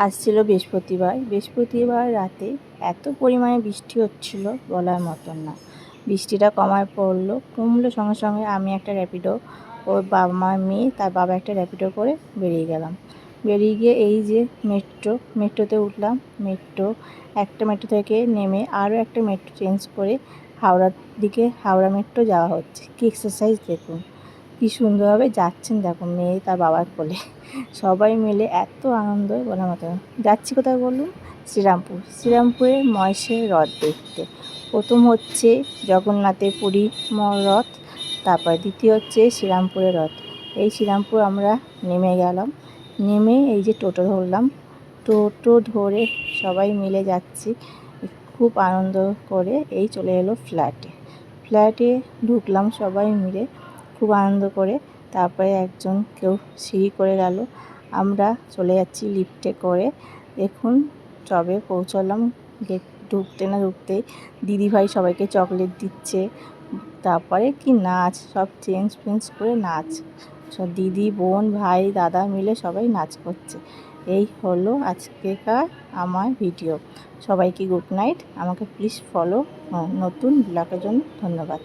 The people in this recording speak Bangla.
আজ ছিল বৃহস্পতিবার রাতে এত পরিমাণে বৃষ্টি হচ্ছিল বলার মতন না। বৃষ্টিটা কমলো সঙ্গে সঙ্গে আমি একটা র্যাপিডো, ওর বাবা মা মেয়ে তার বাবা একটা র্যাপিডো করে বেরিয়ে গেলাম। বেরিয়ে গিয়ে এই যে মেট্রোতে উঠলাম। একটা মেট্রো থেকে নেমে আরও একটা মেট্রো চেঞ্জ করে হাওড়া মেট্রো যাওয়া হচ্ছে। কি এক্সারসাইজ দেখুন, কি সুন্দরভাবে যাচ্ছেন দেখুন মেয়ে তার বাবার কোলে, সবাই মিলে এত আনন্দ বলার মতো। যাচ্ছি কোথায় বলুন? শ্রীরামপুরে মহেশের রথ দেখতে। প্রথম হচ্ছে জগন্নাথের পুরী রথ, তারপর দ্বিতীয় হচ্ছে শ্রীরামপুরের রথ। এই শ্রীরামপুর আমরা নেমে গেলাম, নেমে এই যে টোটো ধরলাম, টোটো ধরে সবাই মিলে যাচ্ছি। খুব আনন্দ করে এই চলে এলো ফ্ল্যাটে ঢুকলাম সবাই মিলে খুব আনন্দ করে। তারপরে কেউ সিঁড়ি করে গেল, আমরা চলে যাচ্ছি লিফটে করে। দেখুন সবে পৌঁছালাম, গেট ঢুকতে না ঢুকতেই দিদিভাই সবাইকে চকলেট দিচ্ছে। তারপরে কি নাচ, সব চেঞ্জ করে নাচ, সব দিদি বোন ভাই দাদা মিলে সবাই নাচ করছে। এই হলো আজকেকার আমার ভিডিও। সবাইকে গুড নাইট। আমাকে প্লিজ ফলো, নতুন ব্লগের জন্য ধন্যবাদ।